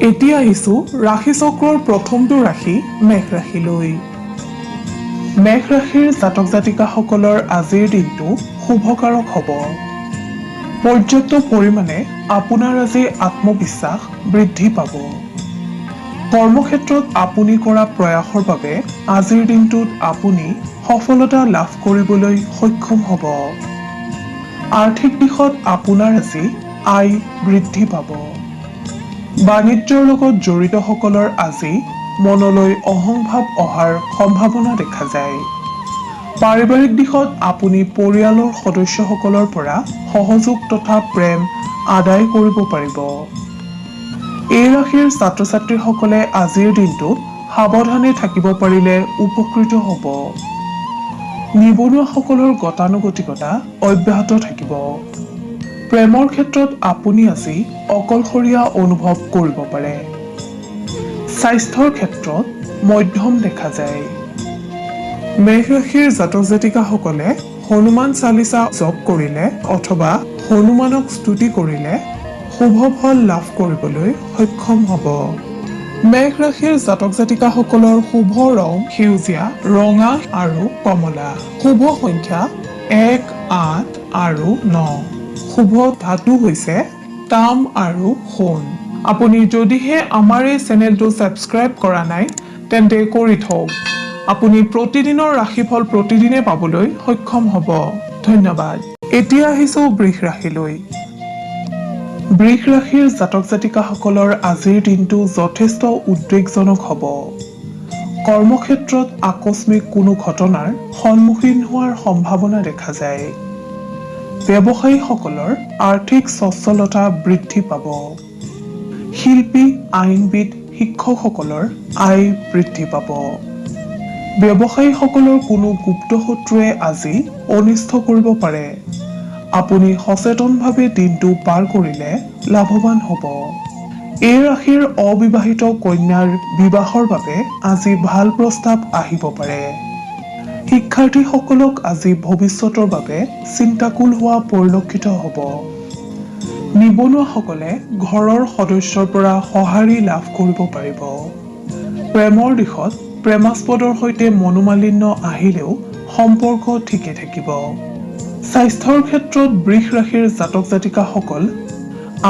এতিয়া আহিছো ৰাশি চক্ৰৰ প্ৰথমটো ৰাশি মেঘ ৰাশিলৈ। মেঘ ৰাশিৰ জাতক জাতিকাসকলৰ আজিৰ দিনটো শুভকাৰক হ'ব। পৰ্যাপ্ত পৰিমাণে আপোনাৰ আজি আত্মবিশ্বাস বৃদ্ধি পাব। কৰ্মক্ষেত্ৰত আপুনি কৰা প্ৰয়াসৰ বাবে আজিৰ দিনটোত আপুনি সফলতা লাভ কৰিবলৈ সক্ষম হ'ব। আৰ্থিক দিশত আপোনাৰ আজি আয় বৃদ্ধি পাব। বাণিজ্যৰ লগত জড়িতসকলৰ আজি মনলৈ অহংভাৱ অহাৰ সম্ভাৱনা দেখা যায়। পাৰিবাৰিক দিশত আপুনি পৰিয়ালৰ সদস্যসকলৰ পৰা সহযোগ তথা প্ৰেম আদায় কৰিব পাৰিব। এই ৰাশিৰ ছাত্ৰ ছাত্ৰীসকলে আজিৰ দিনটোত সাৱধানে থাকিব পাৰিলে উপকৃত হ'ব। নিবনুৱাসকলৰ গতানুগতিকতা অব্যাহত থাকিব। প্ৰেমৰ ক্ষেত্ৰত আপুনি আজি অকলশৰীয়া অনুভৱ কৰিব পাৰে। স্বাস্থ্যৰ ক্ষেত্ৰত মধ্যম দেখা যায়। মেঘ ৰাশিৰ জাতক জাতিকাসকলে হনুমান চালিচা জপ কৰিলে অথবা হনুমানক স্তুতি কৰিলে শুভ ফল লাভ কৰিবলৈ সক্ষম হ'ব। মেঘ ৰাশিৰ জাতক জাতিকাসকলৰ শুভ ৰং সেউজীয়া, ৰঙা আৰু কমলা। শুভ সংখ্যা 1, 8 আৰু 9। শুভ ধাতু হৈছে তাম আৰু সোণ। আপুনি যদিহে আমাৰ এই চেনেলটো ছাবস্ক্ৰাইব কৰা নাই তেন্তে কৰি থওক। আপুনি প্ৰতিদিনৰ ৰাশিফল প্ৰতিদিনে পাবলৈ সক্ষম হ'ব। ধন্যবাদ। এতিয়া আহিছো বৃষ ৰাশিলৈ। বৃষ ৰাশিৰ জাতক জাতিকাসকলৰ আজিৰ দিনটো যথেষ্ট উদ্বেগজনক হ'ব। কৰ্মক্ষেত্ৰত আকস্মিক কোনো ঘটনাৰ সন্মুখীন হোৱাৰ সম্ভাৱনা দেখা যায়। ব্যৱসায়ীসকলৰ আৰ্থিক সচ্ছলতা বৃদ্ধি পাব। শিল্পী, আইনবিদ, শিক্ষকসকলৰ আয় বৃদ্ধি পাব। ব্যৱসায়ীসকলৰ কোনো গুপ্ত শত্ৰুৱে আজি অনিষ্ট কৰিব পাৰে। আপুনি সচেতনভাৱে দিনটো পাৰ কৰিলে লাভৱান হ'ব। এই ৰাশিৰ অবিবাহিত কন্যাৰ বিবাহৰ বাবে আজি ভাল প্ৰস্তাৱ আহিব পাৰে। শিক্ষাৰ্থীসকলক আজি ভৱিষ্যতৰ বাবে চিন্তাকুল হোৱা পৰিলক্ষিত হ'ব। নিবনুৱাসকলে ঘৰৰ সদস্যৰ পৰা সঁহাৰি লাভ কৰিব পাৰিব। প্ৰেমৰ দিশত প্ৰেমাস্পদৰ সৈতে মনোমালিন্য আহিলেও সম্পৰ্ক ঠিকে থাকিব। স্বাস্থ্যৰ ক্ষেত্ৰত বৃষ ৰাশিৰ জাতক জাতিকাসকল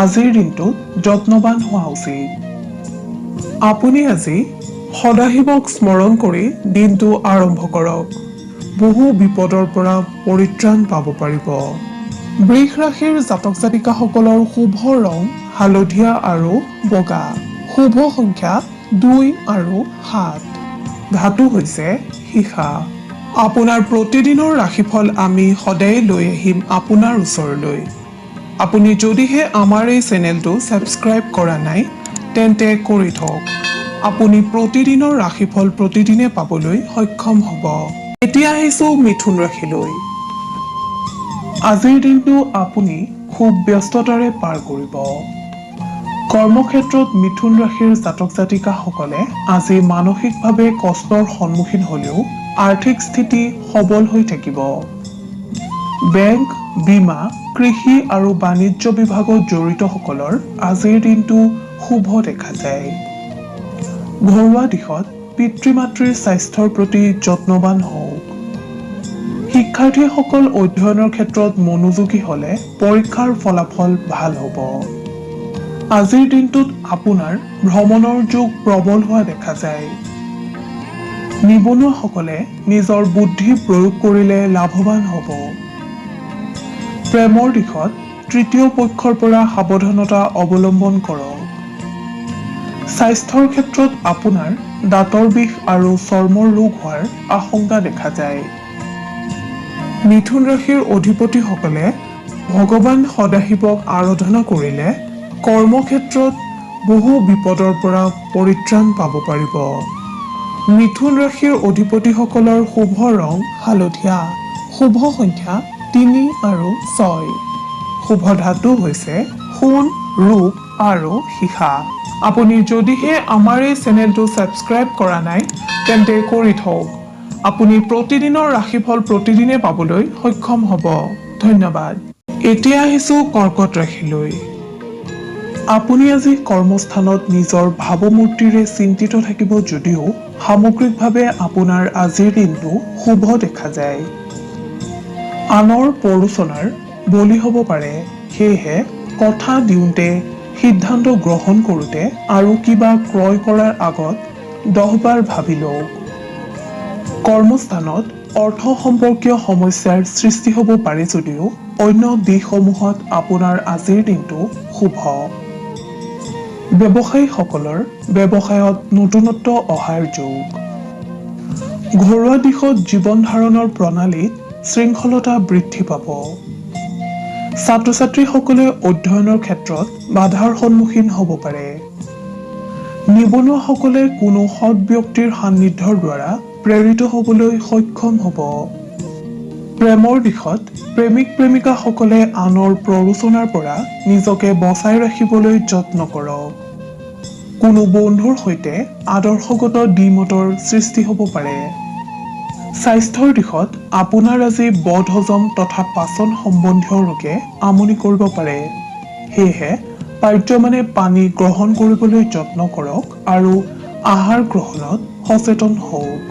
আজিৰ দিনটোত যত্নৱান হোৱা উচিত। আপুনি আজি সদাশিৱক স্মৰণ কৰি দিনটো আৰম্ভ কৰক। বহু বিপদৰ পৰা পৰিত্ৰাণ পাব পাৰিব। বৃষ ৰাশিৰ জাতক জাতিকাসকলৰ শুভ ৰং হালধীয়া আৰু বগা। শুভ সংখ্যা 2 আৰু 7। ধাতু হৈছে সীসা। আপোনাৰ প্ৰতিদিনৰ ৰাশিফল আমি সদায় লৈ আহিম আপোনাৰ ওচৰলৈ। আপুনি যদিহে আমাৰ এই চেনেলটো ছাবস্ক্ৰাইব কৰা নাই তেন্তে কৰি থওক। আপুনি প্ৰতিদিনৰ ৰাশিফল প্ৰতিদিনে পাবলৈ সক্ষম হ'ব। এতিয়া আহিছো মিথুন ৰাশিলৈ। আজিৰ দিনটো আপুনি খুব ব্যস্ততাৰে পাৰ কৰিব। কৰ্মক্ষেত্ৰত মিথুন ৰাশিৰ জাতক জাতিকাসকলে আজি মানসিকভাৱে কষ্টৰ সন্মুখীন হ'লেও আৰ্থিক স্থিতি সবল হৈ থাকিব। বেংক, বীমা, কৃষি আৰু বাণিজ্য বিভাগত জড়িতসকলৰ আজিৰ দিনটো শুভ দেখা যায়। ঘৰুৱা দিশত পিতৃ-মাতৃৰ স্বাস্থ্যৰ প্ৰতি যত্নৱান হওক। শিক্ষাৰ্থীসকল অধ্যয়নৰ ক্ষেত্ৰত মনোযোগী হ'লে পৰীক্ষাৰ ফলাফল ভাল হ'ব। আজিৰ দিনটোত আপোনাৰ ভ্ৰমণৰ যোগ প্ৰবল হোৱা দেখা যায়। নিবনুৱাসকলে নিজৰ বুদ্ধি প্ৰয়োগ কৰিলে লাভৱান হ'ব। প্ৰেমৰ দিশত তৃতীয় পক্ষৰ পৰা সাৱধানতা অৱলম্বন কৰক। স্বাস্থ্যৰ ক্ষেত্ৰত আপোনাৰ দাঁতৰ বিষ আৰু চৰ্মৰ ৰোগ হোৱাৰ আশংকা দেখা যায়। মিথুন ৰাশিৰ অধিপতিসকলে ভগৱান সদাশিৱক আৰাধনা কৰিলে কৰ্মক্ষেত্ৰত বহু বিপদৰ পৰা পৰিত্ৰাণ পাব পাৰিব। মিথুন ৰাশিৰ অধিপতিসকলৰ শুভ ৰং হালধীয়া। শুভ সংখ্যা 3 আৰু 6। শুভ ধাতু হৈছে সোণ, ৰূপ আৰু সীসা। আপুনি যদিহে আমাৰ এই চেনেলটো ছাবস্ক্ৰাইব কৰা নাই তেন্তে কৰি থওক। আপুনি প্ৰতিদিনৰ ৰাশিফল প্ৰতিদিনে পাবলৈ সক্ষম হ'ব। ধন্যবাদ। এতিয়া আহিছো কৰ্কট ৰাশিলৈ। আপুনি আজি কৰ্মস্থানত নিজৰ ভাৱমূৰ্তিৰে চিন্তিত থাকিব যদিও সামগ্ৰিকভাৱে আপোনাৰ আজিৰ দিনটো শুভ দেখা যায়। আনৰ প্ৰৰোচনাৰ বলি হ'ব পাৰে, সেয়েহে কথা দিওঁতে, সিদ্ধান্ত গ্ৰহণ কৰোঁতে আৰু কিবা ক্ৰয় কৰাৰ আগত 10 বাৰ ভাবি লওক। কৰ্মস্থানত অৰ্থ সম্পৰ্কীয় সমস্যাৰ সৃষ্টি হ'ব পাৰে যদিও অন্য দিশসমূহত আপোনাৰ আজিৰ দিনটো শুভ। ব্যৱসায়ীসকলৰ ব্যৱসায়ত নতুনত্ব অহাৰ যোগ। ঘৰুৱা দিশত জীৱন ধাৰণৰ প্ৰণালীত শৃংখলতা বৃদ্ধি পাব। ছাত্ৰ-ছাত্ৰীসকলে অধ্যয়নৰ ক্ষেত্ৰত বাধাৰ সন্মুখীন হ'ব পাৰে। নিবনুৱাসকলে কোনো সৎ ব্যক্তিৰ সান্নিধ্যৰ দ্বাৰা প্ৰেৰিত হ'বলৈ সক্ষম হ'ব। প্ৰেমৰ দিশত প্ৰেমিক-প্ৰেমিকাসকলে আনৰ প্ৰৰোচনাৰ পৰা নিজকে বচাই ৰাখিবলৈ যত্ন কৰক। কোনো বন্ধুৰ সৈতে আদৰ্শগত দ্বিমতৰ সৃষ্টি হ'ব পাৰে। স্বাস্থ্যৰ দিশত আপোনাৰ আজি বদহজম তথা পাচন সম্বন্ধীয় ৰোগে আমনি কৰিব পাৰে। সেয়েহে পাৰ্যমানে পানী গ্ৰহণ কৰিবলৈ যত্ন কৰক আৰু আহাৰ গ্ৰহণত সচেতন হওক।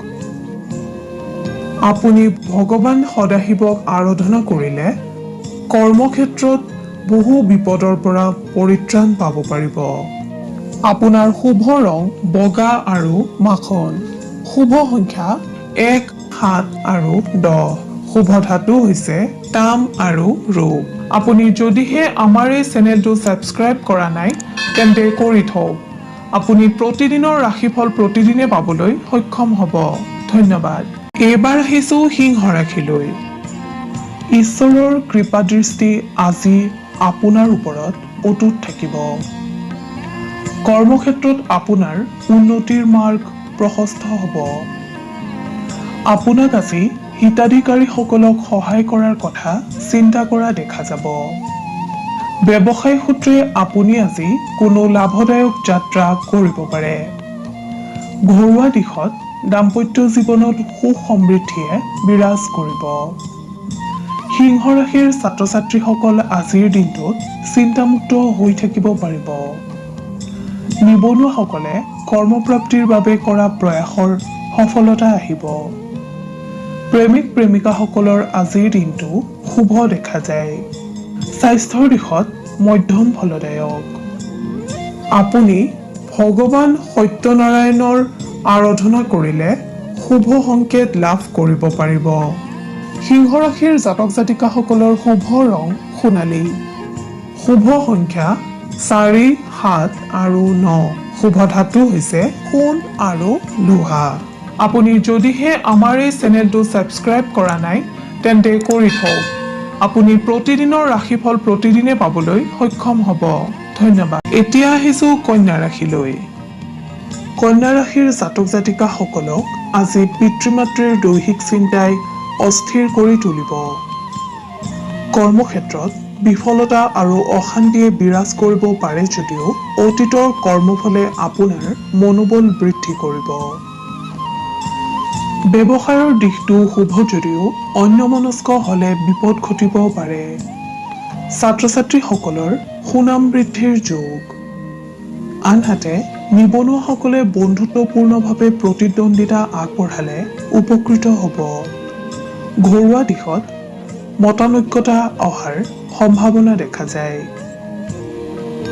আপুনি ভগৱান সদাশিৱক আৰাধনা কৰিলে কৰ্মক্ষেত্ৰত বহু বিপদৰ পৰা পৰিত্ৰাণ পাব পাৰিব। আপোনাৰ শুভ ৰং বগা আৰু মাখন। শুভ সংখ্যা 1, 7 আৰু 10। শুভ ধাতু হৈছে তাম আৰু ৰূপ। আপুনি যদিহে আমাৰ এই চেনেলটো ছাবস্ক্ৰাইব কৰা নাই তেন্তে কৰি থওক। আপুনি প্ৰতিদিনৰ ৰাশিফল প্ৰতিদিনে পাবলৈ সক্ষম হ'ব। ধন্যবাদ। এইবাৰ আহিছো সিংহ ৰাশিলৈ। ঈশ্বৰৰ কৃপাদৃষ্টি আজি আপোনাৰ ওপৰত অটুট থাকিব। কৰ্মক্ষেত্ৰত আপোনাৰ উন্নতিৰ মাৰ্গ প্ৰশস্ত হ'ব। আপোনাক আজি হিতাধিকাৰীসকলক সহায় কৰাৰ কথা চিন্তা কৰা দেখা যাব। ব্যৱসায় সূত্ৰে আপুনি আজি কোনো লাভদায়ক যাত্ৰা কৰিব পাৰে। ঘৰুৱা দিশত দাম্পত্য জীৱনত সুখ সমৃদ্ধিয়ে বিৰাজ কৰিব। সিংহ ৰাশিৰ ছাত্ৰ-ছাত্ৰীসকল আজিৰ দিনটোত চিন্তামুক্ত হৈ থাকিব পাৰিব। নিবনুৱাসকলে কৰ্মপ্ৰাপ্তিৰ বাবে কৰা প্ৰয়াসৰ সফলতা আহিব। প্ৰেমিক-প্ৰেমিকাসকলৰ আজিৰ দিনটো শুভ দেখা যায়। স্বাস্থ্যৰ দিশত মধ্যম ফলদায়ক। আপুনি ভগৱান সত্যনাৰায়ণৰ আৰাধনা কৰিলে শুভ সংকেত লাভ কৰিব পাৰিব। সিংহ ৰাশিৰ জাতক-জাতিকাসকলৰ শুভ ৰং সোণালী। শুভ সংখ্যা 4, 7 আৰু 9। শুভ ধাতু হৈছে সোণ আৰু লোহা। আপুনি যদিহে আমাৰ এই চেনেলটো ছাবস্ক্ৰাইব কৰা নাই তেন্তে কৰি থওক। আপুনি প্ৰতিদিনৰ ৰাশিফল প্ৰতিদিনে পাবলৈ সক্ষম হ'ব। ধন্যবাদ। এতিয়া আহিছো কন্যা ৰাশিলৈ। কন্যা ৰাশিৰ জাতক-জাতিকাসকলক আজি পিতৃ-মাতৃৰ দৈহিক চিন্তাই অস্থিৰ কৰি তুলিব। কৰ্মক্ষেত্ৰত বিফলতা আৰু অশান্তিয়ে বিৰাজ কৰিব পাৰে যদিও অতীতৰ কৰ্মফলে আপোনাৰ মনোবল বৃদ্ধি কৰিব। ব্যৱসায়ৰ দিশটো শুভ যদিও অন্যমনস্ক হ'লে বিপদ ঘটিব পাৰে। ছাত্ৰ-ছাত্ৰীসকলৰ সুনাম বৃদ্ধিৰ যোগ। আনহাতে নিবনুৱাসকলে বন্ধুত্বপূৰ্ণভাৱে প্ৰতিদ্বন্দ্বিতা আগবঢ়ালে উপকৃত হ'ব। ঘৰুৱা দিশত মতানৈক্যতা অহাৰ সম্ভাৱনা দেখা যায়।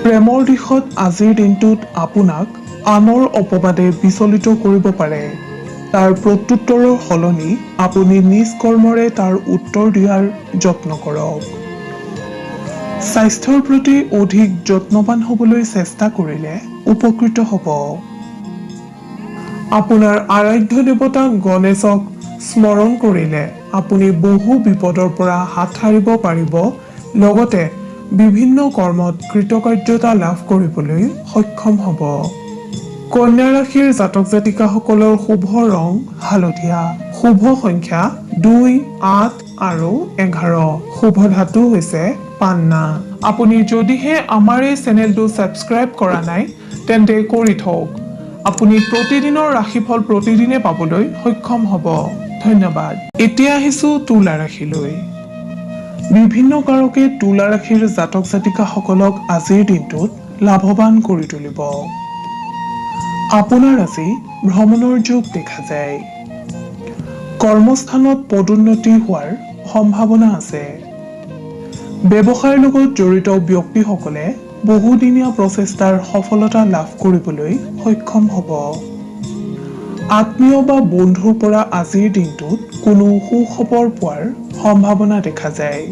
প্ৰেমৰ দিশত আজিৰ দিনটোত আপোনাক আনৰ অপবাদে বিচলিত কৰিব পাৰে। তাৰ প্ৰত্যুত্তৰৰ সলনি আপুনি নিজ কৰ্মৰে তাৰ উত্তৰ দিয়াৰ যত্ন কৰক। স্বাস্থ্যৰ প্ৰতি অধিক যত্নৱান হ'বলৈ চেষ্টা কৰিলে উপকৃত হ'ব। আপোনাৰ আৰাধ্য দেৱতা গণেশক স্মৰণ কৰিলে আপুনি বহু বিপদৰ পৰা হাত সাৰিব পাৰিব, লগতে বিভিন্ন কৰ্মত কৃতকাৰ্যতা লাভ কৰিবলৈ সক্ষম হ'ব। কন্যা ৰাশিৰ জাতক-জাতিকাসকলৰ শুভ ৰং হালধীয়া। শুভ সংখ্যা 2, 8 আৰু 11। শুভ ধাতু হৈছে পান্না। আপুনি যদিহে আমাৰ এই চেনেলটো ছাবস্ক্ৰাইব কৰা নাই তেন্তে কৰি থওক। আপুনি প্ৰতিদিনৰ ৰাশিফল প্ৰতিদিনে পাবলৈ সক্ষম হ'ব। ধন্যবাদ। এতিয়া আহিছো তুলা ৰাশিলৈ। বিভিন্ন কাৰকে তুলা ৰাশিৰ জাতক-জাতিকাসকলক আজিৰ দিনটোত লাভৱান কৰি তুলিব। আপোনাৰ আজি ভ্ৰমণৰ যোগ দেখা যায়। কৰ্মস্থানত পদোন্নতি হোৱাৰ সম্ভাৱনা আছে। ব্যৱসায়ৰ লগত জড়িত ব্যক্তিসকলে বহুদিনীয়া প্ৰচেষ্টাৰ সফলতা লাভ কৰিবলৈ সক্ষম হ'ব। আত্মীয় বা বন্ধুৰ পৰা আজিৰ দিনটোত কোনো সুখবৰ পোৱাৰ সম্ভাৱনা দেখা যায়।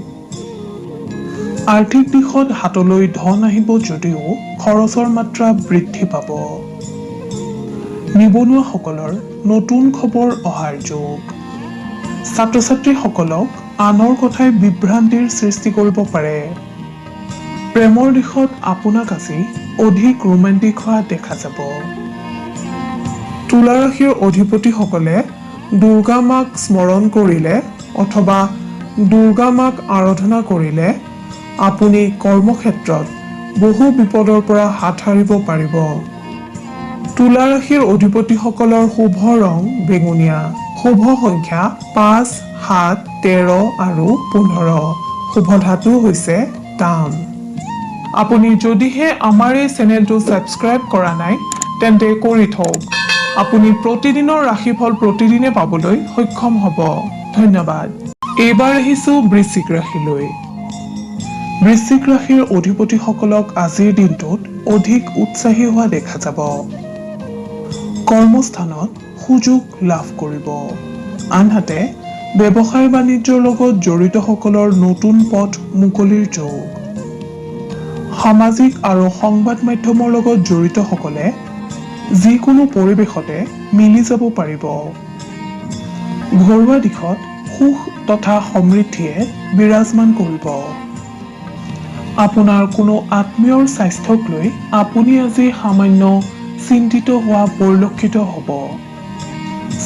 আৰ্থিক দিশত হাতলৈ ধন আহিব যদিও খৰচৰ মাত্ৰা বৃদ্ধি পাব। নিবনুৱাসকলৰ নতুন খবৰ অহাৰ যোগ। ছাত্ৰ-ছাত্ৰীসকলক আনৰ কথাই বিভ্ৰান্তিৰ সৃষ্টি কৰিব পাৰে। প্ৰেমৰ দিশত আপোনাক আজি অধিক ৰোমান্টিক হোৱা দেখা যাব। তুলা ৰাশিৰ অধিপতিসকলে দুৰ্গা মাক স্মৰণ কৰিলে অথবা দুৰ্গা মাক আৰাধনা কৰিলে আপুনি কৰ্মক্ষেত্ৰত বহু বিপদৰ পৰা হাত সাৰিব পাৰিব। তুলা ৰাশিৰ অধিপতিসকলৰ শুভ ৰং বেঙুনীয়া। শুভ সংখ্যা 5, 7, 13 আৰু 15। শুভ ধাতু হৈছে তাম। আপুনি যদিহে আমাৰ এই চেনেলটো ছাবস্ক্ৰাইব কৰা নাই তেন্তে কৰি থওক। আপুনি প্ৰতিদিনৰ ৰাশিফল প্ৰতিদিনে পাবলৈ সক্ষম হ'ব। ধন্যবাদ। এইবাৰ আহিছো বৃশ্চিক ৰাশিলৈ। বৃশ্চিক ৰাশিৰ অধিপতিসকলক আজিৰ দিনটোত অধিক উৎসাহী হোৱা দেখা যাব। কৰ্মস্থানত সুযোগ লাভ কৰিব। আনহাতে ব্যৱসায় বাণিজ্যৰ লগত জড়িতসকলৰ নতুন পথ মুকলিৰ যোগ। সামাজিক আৰু সংবাদ মাধ্যমৰ লগত জড়িতসকলে যিকোনো পৰিৱেশতে মিলি যাব পাৰিব। ঘৰুৱা দিশত সুখ তথা সমৃদ্ধিয়ে বিৰাজমান কৰিব। আপোনাৰ কোনো আত্মীয়ৰ স্বাস্থ্যক লৈ আপুনি আজি সামান্য চিন্তিত হোৱা পৰিলক্ষিত হ'ব।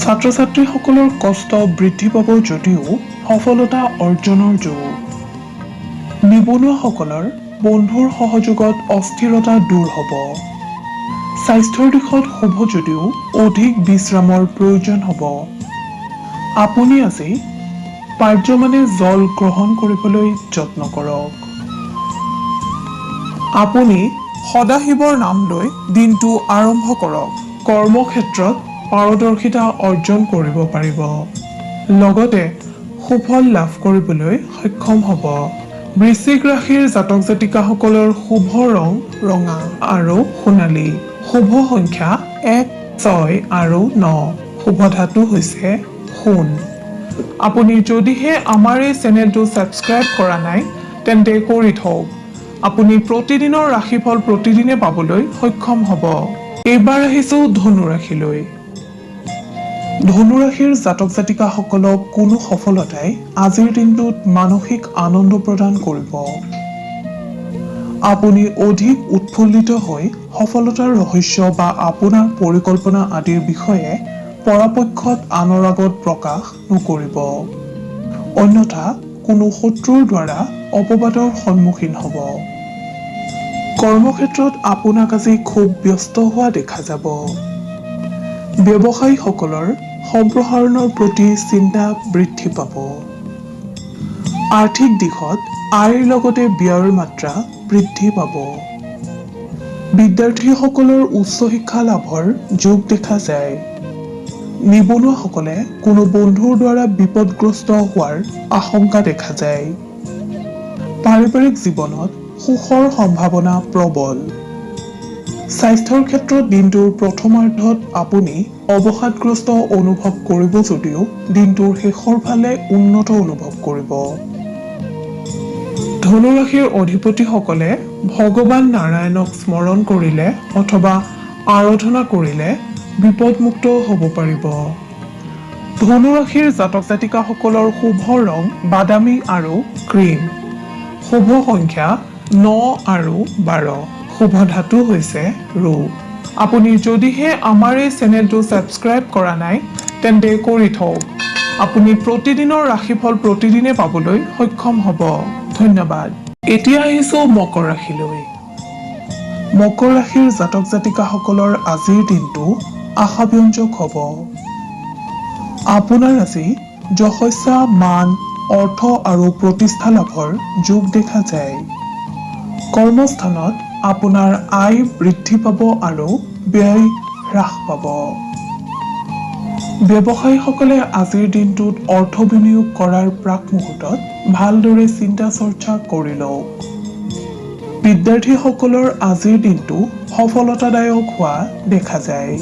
ছাত্ৰ-ছাত্ৰীসকলৰ কষ্ট বৃদ্ধি পাব যদিও সফলতা অৰ্জনৰ যোগ। নিবনুৱাসকলৰ বন্ধুৰ সহযোগত অস্থিৰতা দূৰ হ'ব। স্বাস্থ্যৰ দিশত শুভ যদিও অধিক বিশ্ৰামৰ প্ৰয়োজন হ'ব। আপুনি আজি পাৰ্যমানে জল গ্ৰহণ কৰিবলৈ যত্ন কৰক। আপুনি সদাশিৱৰ নাম লৈ দিনটো আৰম্ভ কৰক। কৰ্মক্ষেত্ৰত পাৰদৰ্শিতা অৰ্জন কৰিব পাৰিব। লগতে সুফল লাভ কৰিবলৈ সক্ষম হ'ব। বৃশ্চিক ৰাশিৰ জাতক জাতিকাসকলৰ শুভ ৰং ৰঙা আৰু সোণালী। শুভ সংখ্যা 1, 6 আৰু 9। শুভ ধাতু হৈছে সোণ। আপুনি যদিহে আমাৰ এই চেনেলটো ছাবস্ক্ৰাইব কৰা নাই তেন্তে কৰি থওক। আপুনি প্ৰতিদিনৰ ৰাশিফল প্ৰতিদিনে পাবলৈ সক্ষম হ'ব। এইবাৰ আহিছো ধনু ৰাশিলৈ। ধনু ৰাশিৰ জাতক জাতিকাসকলক কোনো সফলতাই আজিৰ দিনটোত মানসিক আনন্দ প্ৰদান কৰিব। আপুনি অধিক উৎফুল্লিত হৈ সফলতাৰ ৰহস্য বা আপোনাৰ পৰিকল্পনা আদিৰ বিষয়ে পৰাপক্ষত আনৰ আগত প্ৰকাশ নকৰিব। অন্যথা কোনো শত্ৰুৰ দ্বাৰা অপবাদৰ সন্মুখীন হ'ব। কৰ্মক্ষেত্ৰত আপোনাক আজি খুব ব্যস্ত হোৱা দেখা যাব। ব্যৱসায়ীসকলৰ সম্প্ৰসাৰণৰ প্ৰতি চিন্তা বৃদ্ধি পাব। আৰ্থিক দিশত আয়ৰ লগতে ব্যয়ৰ মাত্ৰা বৃদ্ধি পাব। বিদ্যাৰ্থীসকলৰ উচ্চ শিক্ষা লাভৰ যোগ দেখা যায়। নিবনুৱাসকলে কোনো বন্ধুৰ দ্বাৰা বিপদগ্ৰস্ত হোৱাৰ আশংকা দেখা যায়। পাৰিবাৰিক জীৱনত সুখৰ সম্ভাৱনা প্ৰবল। স্বাস্থ্যৰ ক্ষেত্ৰত দিনটোৰ প্ৰথমাৰ্ধত আপুনি অৱসাদগ্ৰস্ত অনুভৱ কৰিব যদিও দিনটোৰ শেষৰ ফালে উন্নত অনুভৱ কৰিব। ধনু ৰাশিৰ অধিপতিসকলে ভগৱান নাৰায়ণক স্মৰণ কৰিলে অথবা আৰাধনা কৰিলে বিপদমুক্ত হ'ব পাৰিব। ধনু ৰাশিৰ জাতক জাতিকাসকলৰ শুভ ৰং বাদামী আৰু ক্ৰীম। শুভ সংখ্যা 9 আৰু 12। শুভ ধাতু হৈছে ৰূপ। আপুনি যদিহে আমাৰ এই চেনেলটো ছাবস্ক্ৰাইব কৰা নাই তেন্তে কৰি থওক। আপুনি প্ৰতিদিনৰ ৰাশিফল প্ৰতিদিনে পাবলৈ সক্ষম হ'ব। ধন্যবাদ। এতিয়া আহিছো মকৰ ৰাশিলৈ। মকৰ ৰাশিৰ জাতক জাতিকাসকলৰ আজিৰ দিনটো আশাব্যঞ্জক হ'ব। আপোনাৰ আজি যশস্যা, মান, অৰ্থ আৰু প্ৰতিষ্ঠা লাভৰ যোগ দেখা যায়। কৰ্মস্থানত আপোনাৰ আয় বৃদ্ধি পাব আৰু ব্যয় হ্ৰাস পাব। ব্যৱসায়ীসকলে আজিৰ দিনটোত অৰ্থ বিনিয়োগ কৰাৰ প্ৰাক মুহূৰ্তত ভালদৰে চিন্তা চৰ্চা কৰি লওক। বিদ্যাৰ্থীসকলৰ আজিৰ দিনটো সফলতাদায়ক হোৱা দেখা যায়।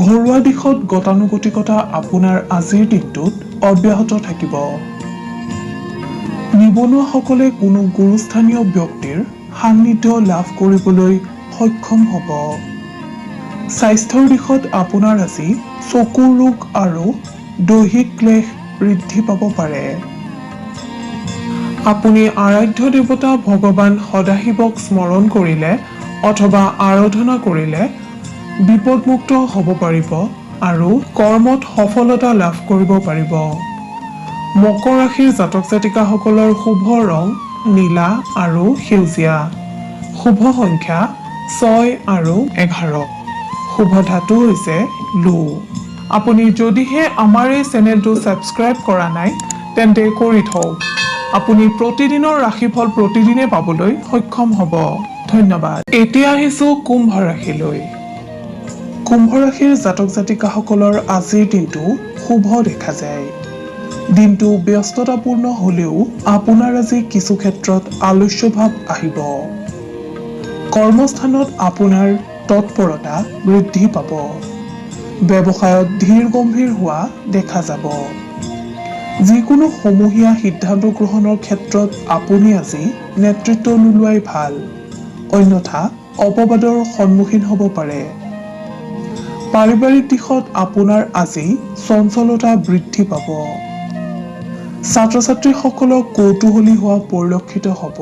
ঘৰুৱা দিশত গতানুগতিকতা আপোনাৰ আজিৰ দিনটোত অব্যাহত থাকিব। নিবনুৱাসকলে কোনো গুৰুস্থানীয় ব্যক্তিৰ সান্নিধ্য লাভ কৰিবলৈ সক্ষম হ'ব। স্বাস্থ্যৰ দিশত আপোনাৰ আজি চকুৰ ৰোগ আৰু দৈহিক ক্লেশ বৃদ্ধি পাব পাৰে। আপুনি আৰাধ্য দেৱতা ভগৱান সদাশিৱক স্মৰণ কৰিলে অথবা আৰাধনা কৰিলে বিপদমুক্ত হ'ব পাৰিব আৰু কৰ্মত সফলতা লাভ কৰিব পাৰিব। মকৰ ৰাশিৰ জাতক জাতিকাসকলৰ শুভ ৰং নীলা আৰু সেউজীয়া। শুভ সংখ্যা 6 আৰু 11। শুভ ধাতু হৈছে লো। আপুনি যদিহে আমাৰ এই চেনেলটো ছাবস্ক্ৰাইব কৰা নাই তেন্তে কৰি থওক। আপুনি প্ৰতিদিনৰ ৰাশিফল প্ৰতিদিনে পাবলৈ সক্ষম হ'ব। ধন্যবাদ। এতিয়া আহিছোঁ কুম্ভ ৰাশিলৈ। কুম্ভ ৰাশিৰ জাতক জাতিকাসকলৰ আজিৰ দিনটো শুভ দেখা যায়। দিনটো ব্যস্ততাপূৰ্ণ হ'লেও আপোনাৰ আজি কিছু ক্ষেত্ৰত আলস্য ভাৱ আহিব। কৰ্মস্থানত আপোনাৰ তৎপৰতা বৃদ্ধি পাব। ব্যৱসায়ত ধীৰ গম্ভীৰ হোৱা দেখা যাব। যিকোনো সমূহীয়া সিদ্ধান্ত গ্ৰহণৰ ক্ষেত্ৰত আপুনি আজি নেতৃত্ব নোলোৱাই ভাল, অন্যথা অপবাদৰ সন্মুখীন হ'ব পাৰে। পাৰিবাৰিক দিশত আপোনাৰ আজি চঞ্চলতা বৃদ্ধি পাব। ছাত্ৰ ছাত্ৰীসকলক কৌতূহলী হোৱা পৰিলক্ষিত হ'ব।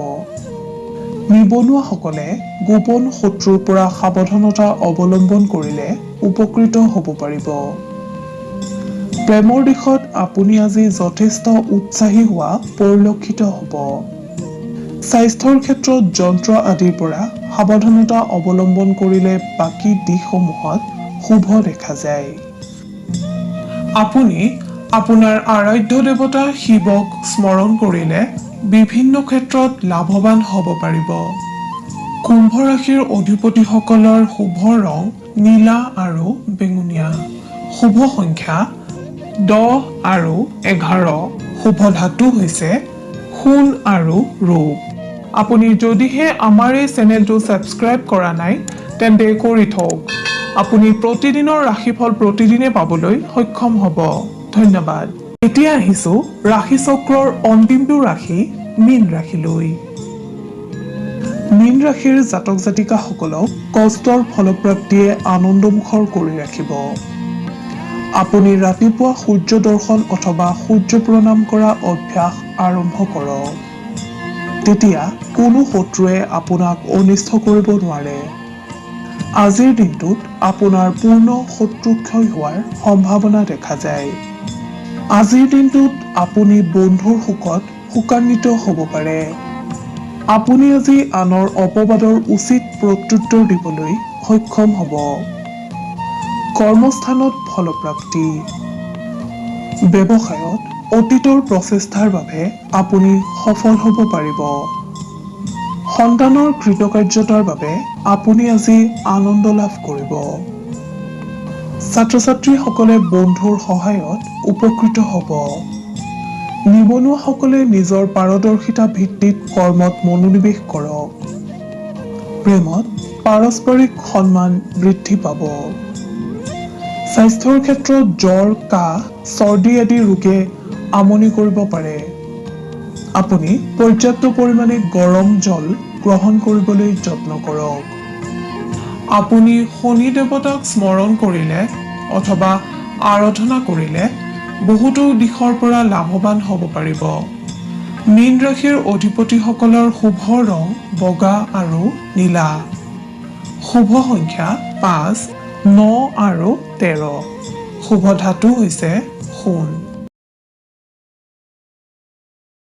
নিবনুৱাসকলে গোপন শত্ৰুৰ পৰা সাৱধানতা অৱলম্বন কৰিলে উপকৃত হ'ব পাৰিব। প্ৰেমৰ দিশত আপুনি আজি যথেষ্ট উৎসাহী হোৱা পৰিলক্ষিত হ'ব। স্বাস্থ্যৰ ক্ষেত্ৰত যন্ত্ৰ আদিৰ পৰা সাৱধানতা অৱলম্বন কৰিলে বাকী দিশসমূহত শুভ দেখা যায়। আপুনি আপোনাৰ আৰাধ্য দেৱতা শিৱক স্মৰণ কৰিলে বিভিন্ন ক্ষেত্ৰত লাভৱান হ'ব পাৰিব। কুম্ভ ৰাশিৰ অধিপতিসকলৰ শুভ ৰং নীলা আৰু বেঙুনীয়া। শুভ সংখ্যা 10 আৰু 11। শুভ ধাতু হৈছে সোণ আৰু ৰূপ। আপুনি যদিহে আমাৰ এই চেনেলটো ছাবস্ক্ৰাইব কৰা নাই তেন্তে কৰি থওক। আপুনি প্ৰতিদিনৰ ৰাশিফল প্ৰতিদিনে পাবলৈ সক্ষম হ'ব। ধন্যবাদ। এতিয়া আহিছোঁ ৰাশিচক্ৰৰ অন্তিমটো ৰাশি মীন ৰাশিলৈ। মীন ৰাশিৰ জাতক জাতিকাসকলক কষ্টৰ ফলপ্ৰাপ্তিয়ে আনন্দমুখৰ কৰি ৰাখিব। আপুনি ৰাতিপুৱা সূৰ্য দৰ্শন অথবা সূৰ্য প্ৰণাম কৰা অভ্যাস আৰম্ভ কৰক। তেতিয়া কোনো শত্ৰুৱে আপোনাক অনিষ্ট কৰিব নোৱাৰে। আজিৰ দিনটোত আপোনাৰ পূৰ্ণ শত্ৰুক্ষয় হোৱাৰ সম্ভাৱনা দেখা যায়। আজিৰ দিনটোত আপুনি বন্ধুৰ সুখত শোকান্বিত হ'ব পাৰে। আপুনি আজি আনৰ অপবাদৰ উচিত প্ৰত্যুত্তৰ দিবলৈ সক্ষম হ'ব। কৰ্মস্থানত ফলপ্ৰাপ্তি। ব্যৱসায়ত অতীতৰ প্ৰচেষ্টাৰ বাবে আপুনি সফল হ'ব পাৰিব। সন্তানৰ কৃতকাৰ্যতাৰ বাবে আপুনি আজি আনন্দ লাভ কৰিব। ছাত্ৰ ছাত্ৰীসকলে বন্ধুৰ সহায়ত উপকৃত হ'ব। নিবনুৱাসকলে নিজৰ পাৰদৰ্শিতা ভিত্তিত কৰ্মত মনোনিৱেশ কৰক। প্ৰেমত পাৰস্পৰিক সন্মান বৃদ্ধি পাব। স্বাস্থ্যৰ ক্ষেত্ৰত জ্বৰ, কাহ, চৰ্দি আদি ৰোগে আমনি কৰিব পাৰে। আপুনি পৰ্যাপ্ত পৰিমাণে গৰম জল গ্ৰহণ কৰিবলৈ যত্ন কৰক। আপুনি শনি দেৱতাক স্মৰণ কৰিলে অথবা আৰাধনা কৰিলে বহুতো দিশৰ পৰা লাভৱান হ'ব পাৰিব। মীন ৰাশিৰ অধিপতিসকলৰ শুভ ৰং বগা আৰু নীলা। শুভ সংখ্যা 5, 9 আৰু 13। শুভ ধাতু হৈছে সোণ।